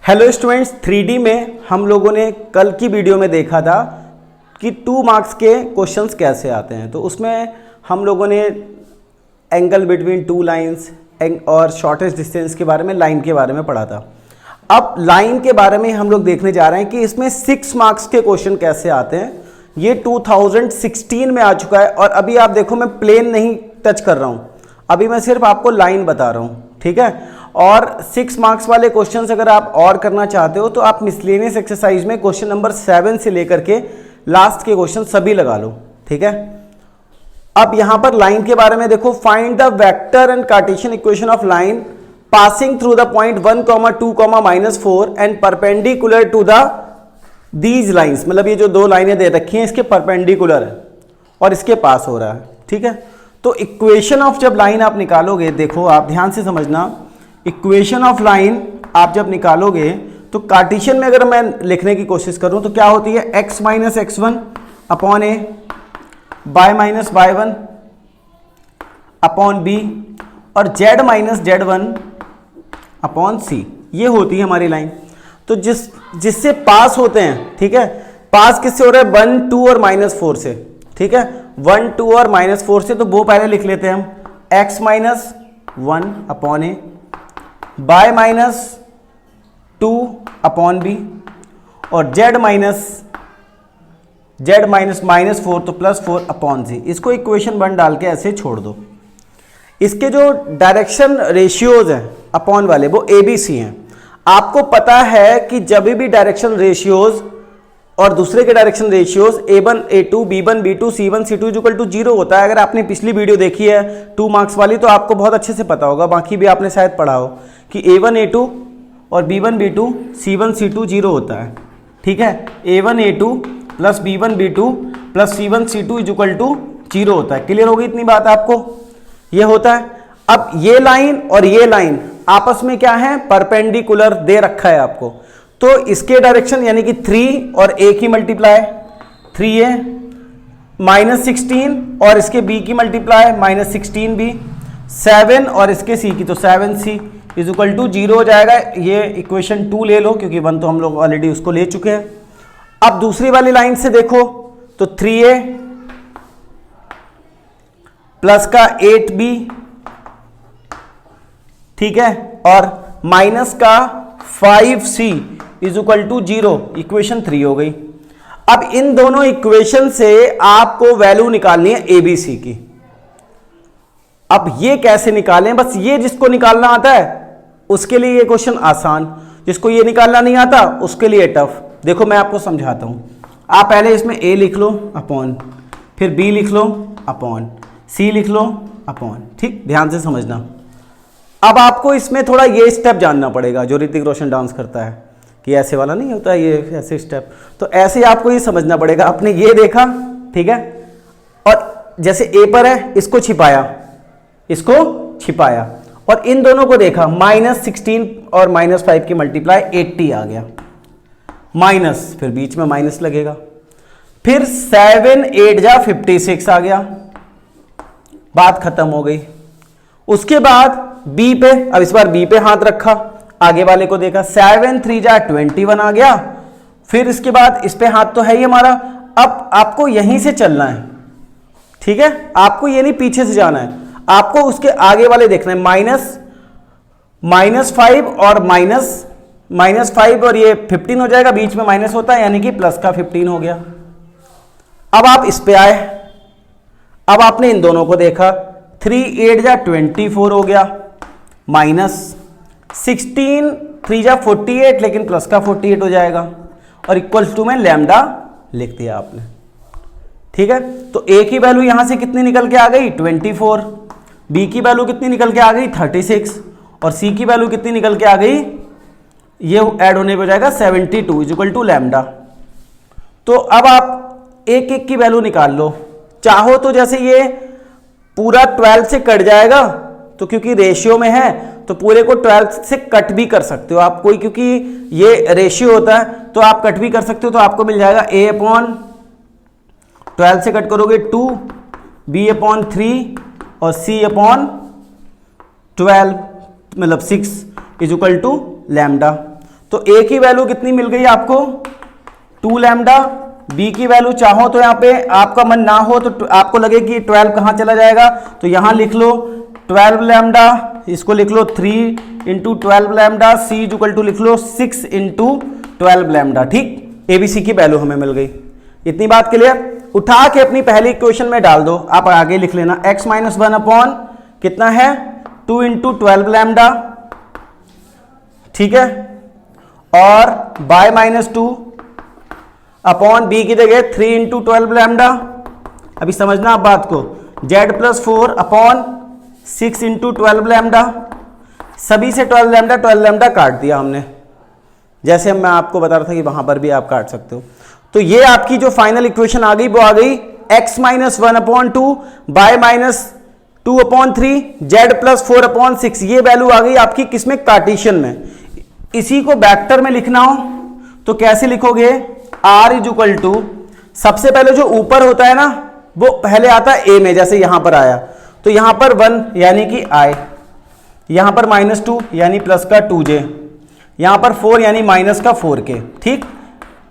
Hello students, 3D में हम लोगों ने कल की वीडियो में देखा था कि 2 मार्क्स के क्वेश्चंस कैसे आते हैं। तो उसमें हम लोगों ने एंगल बिटवीन 2 लाइंस और शॉर्टेस्ट डिस्टेंस के बारे में, लाइन के बारे में पढ़ा था। अब लाइन के बारे में हम लोग देखने जा रहे हैं कि इसमें 6 मार्क्स के क्वेश्चन कैसे आते हैं। ये 2016 में आ चुका है और अभी आप देखो मैं प्लेन नहीं टच कर रहा हूँ, अभी मैं सिर्फ आपको लाइन बता रहा हूँ, ठीक है। और 6 मार्क्स वाले क्वेश्चंस अगर आप और करना चाहते हो तो आप मिसलेनियस एक्सरसाइज में क्वेश्चन नंबर 7 से लेकर के लास्ट के क्वेश्चन सभी लगा लो, ठीक है। अब यहां पर लाइन के बारे में देखो, find the vector and Cartesian equation of line passing through the point 1, 2, -4 and perpendicular to the these lines. मतलब ये जो 2 लाइनें दे रखी हैं इसके परपेंडिकुलर है और इसके पास हो रहा है, ठीक है। तो इक्वेशन ऑफ जब लाइन आप निकालोगे, देखो आप ध्यान से समझना, इक्वेशन ऑफ लाइन आप जब निकालोगे तो कार्टेशियन में अगर मैं लिखने की कोशिश करूं तो क्या होती है, x minus x1 upon a, y minus y1 upon b और z minus z1 upon c। ये होती है हमारी लाइन। तो जिससे पास होते हैं, ठीक है, पास किससे हो रहा है, 1, 2 और -4 से, ठीक है। 1, 2 और -4 से, तो वो पहले लिख लेते हैं हम, x minus 1 upon a, y minus 2 upon b और z माइनस -4 तो +4 अपॉन जी। इसको इक्वेशन 1 डाल के ऐसे छोड़ दो। इसके जो डायरेक्शन रेशियोज हैं अपॉन वाले वो ABC हैं। आपको पता है कि जब भी डायरेक्शन रेशियोज और दूसरे के direction ratios A1 A2 B1 B2 C1 C2 = 0 होता है। अगर आपने पिछली वीडियो देखी है 2 मार्क्स वाली तो आपको बहुत अच्छे से पता होगा, बाकी भी आपने शायद पढ़ा हो कि A1 A2 और B1 B2 C1 C2 0 होता है, ठीक है। A1 A2 plus B1 B2 plus C1 C2 = 0 होता है। क्लियर होगी इतनी बात आपको? ये होता है। अब ये लाइन और ये लाइन आपस में क्या है, परपेंडिकुलर दे रखा है आपको। तो इसके डायरेक्शन यानी कि 3 और A की मल्टीप्लाई 3A -16 और इसके B की मल्टीप्लाई -16B 7 और इसके C की तो 7C = 0 हो जाएगा। ये इक्वेशन 2 ले लो क्योंकि 1 तो हम लोग ऑलरेडी उसको ले चुके हैं। अब दूसरी वाली लाइन से देखो तो 3A प्लस का 8B, ठीक है, और माइनस का 5C = 0, इक्वेशन 3 हो गई। अब इन दोनों इक्वेशन से आपको वैल्यू निकालनी है ABC की। अब ये कैसे निकालें, बस ये जिसको निकालना आता है उसके लिए ये क्वेश्चन आसान, जिसको ये निकालना नहीं आता उसके लिए टफ। देखो मैं आपको समझाता हूं। आप पहले इसमें A लिख लो अपॉन, फिर B लिख लो अपॉन, C लिख लो अपॉन, ठीक, ध्यान से समझना। अब आपको इसमें थोड़ा ये स्टेप जानना पड़ेगा जो ऋतिक रोशन डांस करता है कि ऐसे वाला नहीं होता है, ये ऐसे स्टेप। तो ऐसे आपको ये समझना पड़ेगा। आपने ये देखा, ठीक है, और जैसे A पर है इसको छिपाया और इन दोनों को देखा, -16 और -5 की मल्टीप्लाई 80 आ गया, माइनस, फिर बीच में माइनस लगेगा, फिर 7 8 जा 56 आ गया, बात खत्म हो गई। उसके बाद B पे, अब इस बार B पे हाथ रखा, आगे वाले को देखा, 7 3 जा 21 आ गया। फिर इसके बाद इस पे हाथ तो है ही हमारा। अब आपको यहीं से चलना है, ठीक है, आपको ये नहीं पीछे से जाना है, आपको उसके आगे वाले देखना है। -5 और -5 और ये 15 हो जाएगा, बीच में माइनस होता है यानी कि प्लस का 15 हो गया। अब आप इस पे आए, अब आपने इन दोनों को देखा, 3 8 जा 24 हो गया, -16 3 जा 48 लेकिन प्लस का 48 हो जाएगा और इक्वल्स टू में लैम्डा लिख दिया आपने, ठीक है। तो A की वैल्यू यहां से कितनी निकल के आ गई, 24, B की वैल्यू कितनी निकल के आ गई, 36 और C की वैल्यू कितनी निकल के आ गई, ये ऐड होने पे हो जाएगा 72 = लैम्डा। तो अब आप एक एक की वैल्यू निकाल लो। चाहो तो जैसे ये पूरा 12 से कट जाएगा, तो क्योंकि रेशियो में है तो पूरे को 12 से कट भी कर सकते हो आप, कोई क्योंकि ये रेशियो होता है तो आप कट भी कर सकते हो। तो आपको मिल जाएगा A/12 से कट करोगे 2, B/3 और C/12 मतलब 6 = लैम्डा। तो ए की वैल्यू कितनी मिल गई आपको 2 लैम्डा, बी की वैल्यू चाहो तो यहाँ पे आपका मन ना हो तो आपको लगे कि 12 कहाँ चला जाएगा, तो यहाँ लिख लो 12 लैम्डा, इसको लिख लो 3 into 12 lambda, c equal to लिख लो 6 इंटू 12 लैम्डा। ठीक, एबीसी की वैल्यू हमें मिल गई। इतनी बात क्लियर? उठा के अपनी पहली इक्वेशन में डाल दो, आप आगे लिख लेना x माइनस 1 अपॉन कितना है 2 इंटू 12 लैम्डा, ठीक है, और बाय माइनस 2 अपॉन बी की जगह 3 इंटू 12 लैम्डा। अभी समझना आप बात को, z plus 4 upon 6 into 12 lambda, सभी से 12 लैम्डा काट दिया हमने, जैसे मैं आपको बता रहा था कि वहां पर भी आप काट सकते हो। तो ये आपकी जो फाइनल इक्वेशन आ गई वो आ गई x minus 1 upon 2 bye minus 2 upon 3 z plus 4 upon 6, ये वैल्यू आ गई आपकी किसमें, कार्टेशियन में। इसी को वेक्टर में लिखना हो तो कैसे लिखोगे, r इज इक्वल टू, सबसे पहले जो ऊपर होता है ना वो पहले आता है a में, जैसे यहां पर आया तो यहां पर 1 यानी कि i, यहां पर माइनस 2 यानी प्लस का 2j, यहां पर 4 यानी माइनस का 4k, ठीक,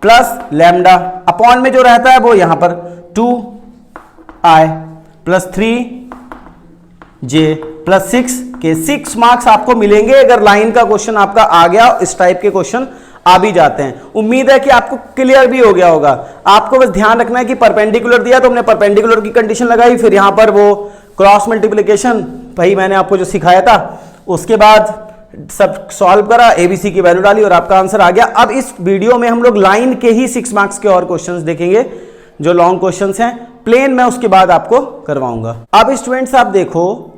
प्लस लैम्डा, अपॉन में जो रहता है वो यहां पर 2i plus 3j plus 6k। 6 marks आपको मिलेंगे अगर लाइन का क्वेश्चन आपका आ गया, इस टाइप के क्वेश्चन आ भी जाते हैं। उम्मीद है कि आपको क्लियर भी हो गया होगा। आपको बस ध्यान रखना है कि परपेंडिकुलर दिया तो हमने परपेंडिकुलर की कंडीशन लगाई, फिर यहां पर वो क्रॉस मल्टीप्लिकेशन भाई मैंने आपको जो सिखाया था उसके बाद सब सॉल्व करा, एबीसी की वैल्यू डाली और आपका आंसर आ गया। अब इस वीडियो में हम लोग लाइन के ही 6 मार्क्स के और क्वेश्चंस देखेंगे जो लॉन्ग क्वेश्चंस हैं, प्लेन मैं उसके बाद आपको करवाऊंगा। अब स्टूडेंट्स आप देखो,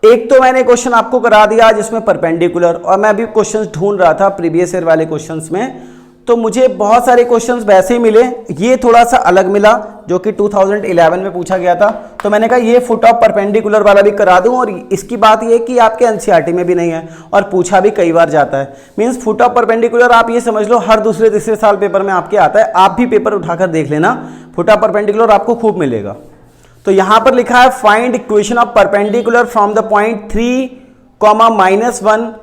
एक तो मैंने क्वेश्चन आपको करा दिया जिसमें परपेंडिकुलर, और मैं भी क्वेश्चंस ढूंढ रहा था प्रीवियस ईयर वाले क्वेश्चंस में, तो मुझे बहुत सारे क्वेश्चंस वैसे ही मिले, ये थोड़ा सा अलग मिला जो कि 2011 में पूछा गया था, तो मैंने कहा ये फुट ऑफ परपेंडिकुलर वाला भी करा दूं। और इसकी बात ये कि आपके एनसीईआरटी में भी नहीं है और पूछा भी कई बार जाता है। मींस फुट ऑफ परपेंडिकुलर आप ये समझ लो हर दूसरे तीसरे साल पेपर में आपके आता है, आप भी पेपर उठाकर देख लेना, फुट ऑफ परपेंडिकुलर आपको खूब मिलेगा। तो यहां पर लिखा है find equation of perpendicular from the point 3, -1,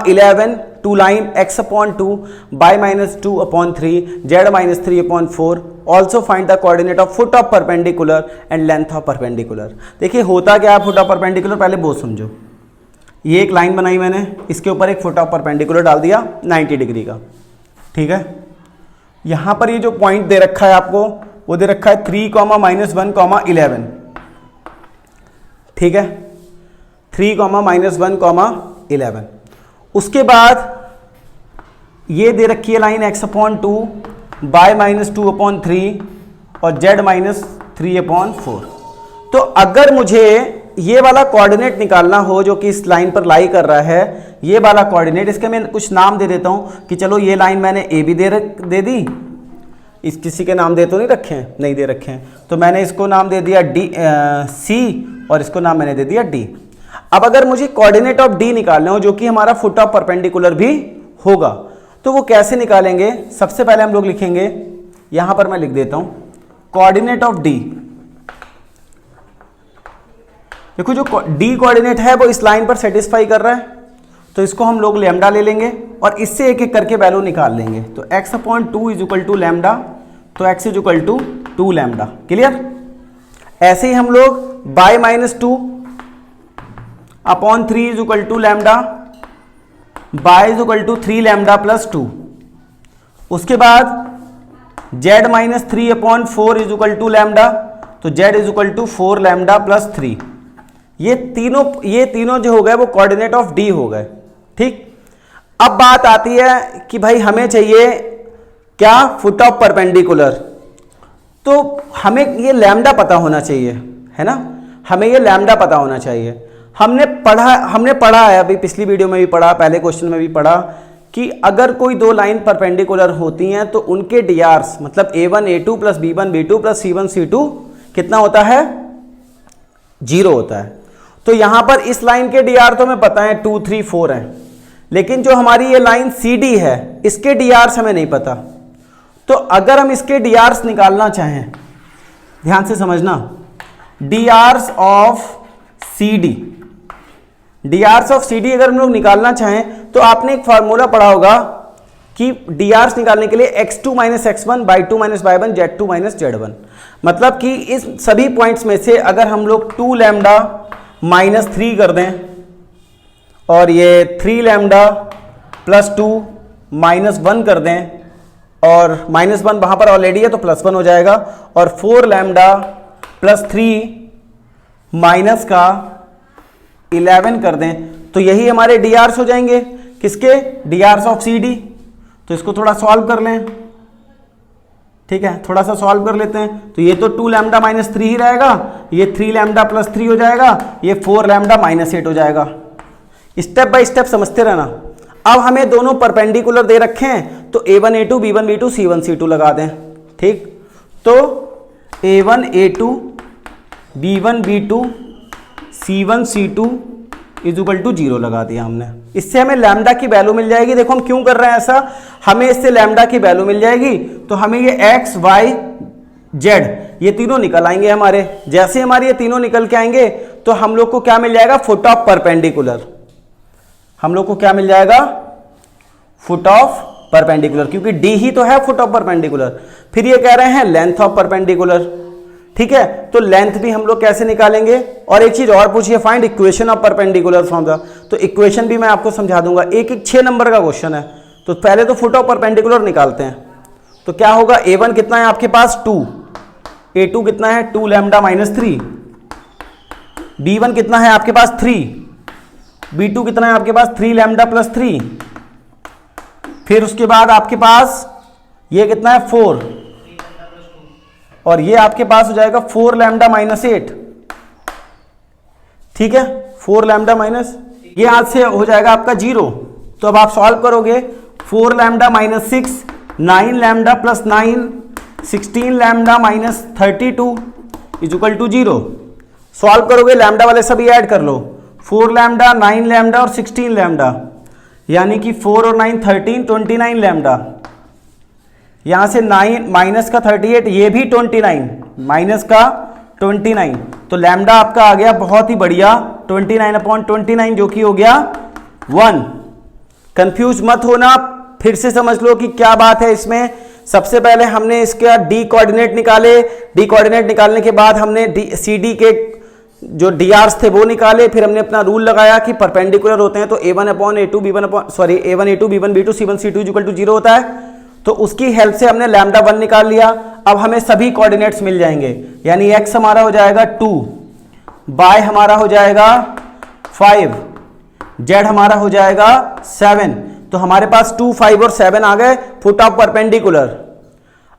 11 to line x upon 2 by -2 upon 3 z -3 upon 4। Also find the coordinate of foot of perpendicular and length of perpendicular. देखिए होता क्या है फुट ऑफ परपेंडिकुलर, पहले वो समझो। ये एक लाइन बनाई मैंने, इसके ऊपर एक फुट ऑफ परपेंडिकुलर डाल दिया 90 डिग्री का, ठीक है। यहां पर ये जो पॉइंट दे रखा है आपको वो दे रखा है 3, -1, 11, ठीक है, 3, -1, 11। उसके बाद ये दे रखी है line x upon 2 by -2 upon 3 और z -3 अपॉन 4। तो अगर मुझे ये वाला कोऑर्डिनेट निकालना हो जो कि इस लाइन पर लाई कर रहा है, ये वाला कोऑर्डिनेट, इसके मैं कुछ नाम दे देता हूं कि चलो ये लाइन मैंने ए भी दे दी, इस किसी के नाम दे तो नहीं रखे हैं, नहीं दे रखे हैं, तो मैंने इसको नाम दे दिया सी और इसको नाम मैंने दे दिया डी। अब अगर मुझे कोऑर्डिनेट ऑफ डी निकालना हो जो कि हमारा फुट ऑफ परपेंडिकुलर भी होगा, तो वो कैसे निकालेंगे? सबसे पहले हम लोग लिखेंगे, यहां पर मैं लिख देता हूं कोऑर्डिनेट ऑफ डी। देखो जो डी कोऑर्डिनेट है वो इस लाइन पर सेटिस्फाई कर रहा है, तो इसको हम लोग लैम्डा ले लेंगे और इससे एक एक करके वैल्यू निकाल लेंगे। तो x upon 2 is equal to lambda, तो x is equal to 2 lambda. Clear? ऐसे ही हम लोग by -2 upon 3 is equal to lambda, by is equal to 3 lambda plus 2। उसके बाद z -3 upon 4 is equal to lambda, तो z is equal to 4 lambda plus 3। ये तीनों जो हो गए वो कोऑर्डिनेट ऑफ डी हो गए, ठीक। अब बात आती है कि भाई हमें चाहिए क्या? Foot of perpendicular. तो हमें ये लैम्डा पता होना चाहिए, है ना, हमें ये लैम्डा पता होना चाहिए। हमने पढ़ा है, अभी पिछली वीडियो में भी पढ़ा, पहले क्वेश्चन में भी पढ़ा कि अगर कोई दो लाइन परपेंडिकुलर होती हैं तो उनके डीआर्स मतलब a1 a2 plus b1 b2 plus c1 c2 कितना होता है? 0 होता है। तो यहां पर इस लाइन के डीआर तो हमें पता है 2, 3, 4 है, लेकिन जो हमारी ये लाइन CD है इसके डीआर्स हमें नहीं पता। तो अगर हम इसके डीआर्स निकालना चाहें, ध्यान से समझना, डीआर्स ऑफ CD, डीआर्स ऑफ CD अगर हम लोग निकालना चाहें तो आपने एक फार्मूला पढ़ा होगा कि dRs निकालने के लिए x2 minus x1 by 2 minus by 1 z2 minus z1, मतलब कि इस सभी पॉइंट्स में से अगर हम लोग 2 लैम्डा माइनस 3 कर दें और ये 3 लैम्डा प्लस 2 माइनस 1 कर दें, और माइनस 1 वहां पर ऑलरेडी है तो प्लस 1 हो जाएगा, और 4 लैम्डा प्लस 3 माइनस का 11 कर दें, तो यही हमारे dRs हो जाएंगे। किसके? dRs of CD। तो इसको थोड़ा सॉल्व कर लें, ठीक है, थोड़ा सा सॉल्व कर लेते हैं। तो ये तो 2 लैम्डा माइनस 3 ही रहेगा, ये 3 लैम्डा प्लस 3 हो जाएगा, ये 4 लैम्डा माइनस 8 हो जाएगा। स्टेप बाय स्टेप समझते रहना। अब हमें दोनों परपेंडिकुलर दे रखे हैं, तो A1 A2 B1 B2 C1 C2 लगा दें, ठीक। तो A1 A2 B1 B2 C1 C2 is equal to 0 लगा दिया हमने। इससे हमें लैम्डा की वैल्यू मिल जाएगी। देखो हम क्यों कर रहे हैं ऐसा, हमें इससे लैम्डा की वैल्यू मिल जाएगी, तो हमें ये x y z ये तीनों निकल आएंगे हमारे। जैसे हमारे ये तीनों निकल के आएंगे तो हम लोग को क्या मिल जाएगा? Foot of perpendicular. हम लोग को क्या मिल जाएगा? फुट ऑफ परपेंडिकुलर, क्योंकि d ही तो है फुट ऑफ परपेंडिकुलर। फिर ये कह रहे हैं लेंथ ऑफ परपेंडिकुलर, ठीक है। तो लेंथ भी हम लोग कैसे निकालेंगे? और एक चीज और पूछिए, find equation of perpendicular from the, तो इक्वेशन भी मैं आपको समझा दूंगा। एक 6 नंबर का क्वेश्चन है, तो पहले तो फुट ऑफ परपेंडिकुलर निकालते हैं। तो क्या होगा? A1 कितना है आपके पास? 2, A2 कितना है? 2 लैम्डा माइनस 3, B1 कितना है आपके पास? 3, B2 कितना है आपके पास? 3 लैम्डा प्लस 3, फिर उसके बाद आपके पास ये कितना है? 4, और ये आपके पास हो जाएगा 4 लैम्डा माइनस 8, ठीक है, 4 लैम्डा माइनस, ये आज से हो जाएगा आपका 0। तो अब आप सॉल्व करोगे, 4 lambda minus 6, 9 lambda plus 9, 16 lambda minus 32 is equal to 0। Solve करोगे, लैम्डा वाले सभी ऐड कर लो, 4 लैम्डा, 9 लैम्डा और 16 लैम्डा, यानी कि 4 और 9 13, 29 लैम्डा। यहां से 9 माइनस का 38, ये भी 29, माइनस का 29, तो लैम्डा आपका आ गया बहुत ही बढ़िया 29/29, जो कि हो गया 1। कंफ्यूज मत होना, फिर से समझ लो कि क्या बात है इसमें। सबसे पहले हमने इसका डी कोऑर्डिनेट निकाले, डी कोऑर्डिनेट निकालने के बाद हमने CD के जो dRs थे वो निकाले, फिर हमने अपना रूल लगाया कि परपेंडिकुलर होते हैं तो A1 A2 B1 B2 C1 C2 equal to 0 होता है। तो उसकी हेल्प से हमने लैम्डा 1 निकाल लिया। अब हमें सभी कोऑर्डिनेट्स मिल जाएंगे, यानी x हमारा हो जाएगा 2, y हमारा हो जाएगा 5, z हमारा हो जाएगा 7। तो हमारे पास 2, 5 और 7 आ गए फुट ऑफ परपेंडिकुलर।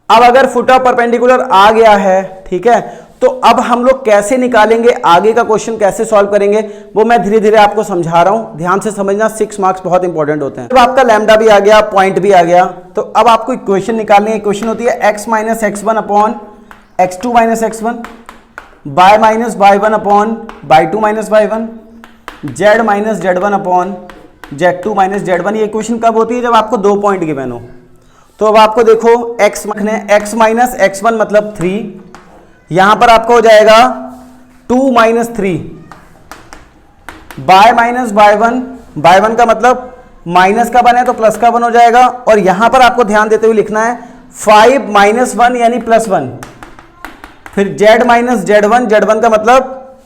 अब अगर फुट ऑफ परपेंडिकुलर आ गया है, ठीक है, तो अब हम लोग कैसे निकालेंगे, आगे का क्वेश्चन कैसे सॉल्व करेंगे, वो मैं धीरे धीरे आपको समझा रहा हूं। ध्यान से समझना, 6 मार्क्स बहुत इंपॉर्टेंट होते हैं। तो आपका लैम्डा भी आ गया, पॉइंट भी आ गया, तो अब आपको इक्वेशन निकालनी है। इक्वेशन होती है x minus x1 upon x2 minus x1, y minus y1 upon y2 minus y1, z minus z1 upon z2 minus z1। ये इक्वेशन कब होती है? जब आपको 2 पॉइंट गिवन हो। तो अब आपको देखो x रखने, x माइनस x1 मतलब 3, यहां पर आपका हो जाएगा 2 minus 3, y minus y1, y1 का मतलब माइनस का 1 है तो प्लस का 1 हो जाएगा, और यहां पर आपको ध्यान देते हुए लिखना है 5 माइनस 1 यानी प्लस 1, फिर z माइनस z1, z1 का मतलब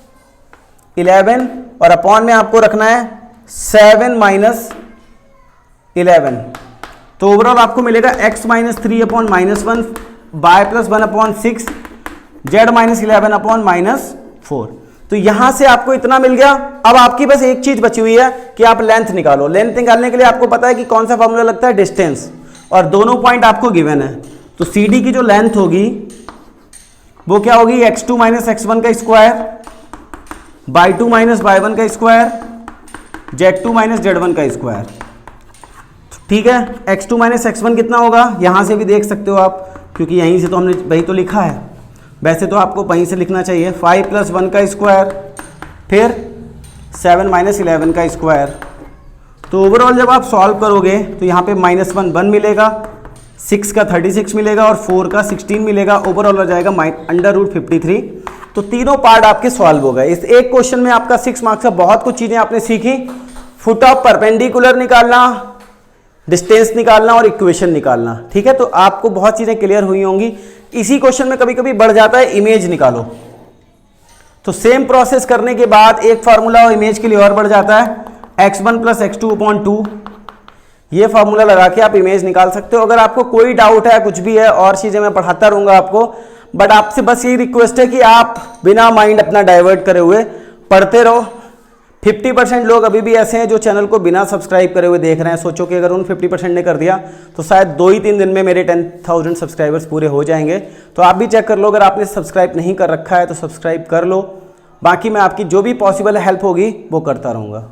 11, और अपॉन में आपको रखना है 7 माइनस 11। तो ओवरऑल आपको मिलेगा x minus 3 upon minus 1, y plus 1 upon 6, z minus 11 upon minus 4। तो यहां से आपको इतना मिल गया। अब आपकी बस एक चीज बची हुई है कि आप लेंथ निकालो। लेंथ निकालने के लिए आपको पता है कि कौन सा फॉर्मूला लगता है? डिस्टेंस, और दोनों पॉइंट आपको गिवन है। तो CD की जो लेंथ होगी वो क्या होगी? x2 माइनस x1 का स्क्वायर, y2 माइनस y1 का स्क्वायर, z2 माइनस z1 का स्क्वायर, ठीक है। x2 माइनस x1 कितना होगा? यहां से भी देख सकते हो आप, क्योंकि यहीं से तो हमने वही तो लिखा है, वैसे तो आपको वहीं से लिखना चाहिए। 5 प्लस 1 का स्क्वायर, फिर 7 माइनस 11 का स्क्वायर। तो ओवरऑल जब आप सॉल्व करोगे तो यहाँ पे माइनस 1 1 मिलेगा, 6 का 36 मिलेगा और 4 का 16 मिलेगा। ओवरऑल हो जाएगा √53। तो तीनों पार्ट आपके सॉल्व हो गए। इस एक क्वेश्चन में आपका 6 मार्क्स का बहुत कुछ चीज़ें आपने सीखी। फुट ऑफ परपेंडिकुलर निकालना, डिस्टेंस निकालना और इक्वेशन निकालना। ठीक है, तो आपको बहुत चीज़ें क्लियर हुई होंगी। इसी क्वेश्चन में कभी कभी बढ़ जाता है इमेज निकालो, तो सेम प्रोसेस करने के बाद एक फार्मूला और इमेज के लिए और बढ़ जाता है x1 + x2/2। ये फार्मूला लगा के आप इमेज निकाल सकते हो। अगर आपको कोई डाउट है, कुछ भी है, और चीज़ें मैं पढ़ाता रहूँगा आपको, बट आपसे बस यही रिक्वेस्ट है कि आप बिना माइंड अपना डाइवर्ट करे हुए पढ़ते रहो। 50% लोग अभी भी ऐसे हैं जो चैनल को बिना सब्सक्राइब करे हुए देख रहे हैं। सोचो कि अगर उन 50% ने कर दिया तो शायद 2 ही 3 दिन में मेरे 10,000 सब्सक्राइबर्स पूरे हो जाएंगे। तो आप भी चेक कर लो, अगर आपने सब्सक्राइब नहीं कर रखा है तो सब्सक्राइब कर लो। बाकी मैं आपकी जो भी पॉसिबल हेल्प होगी वो करता रहूँगा।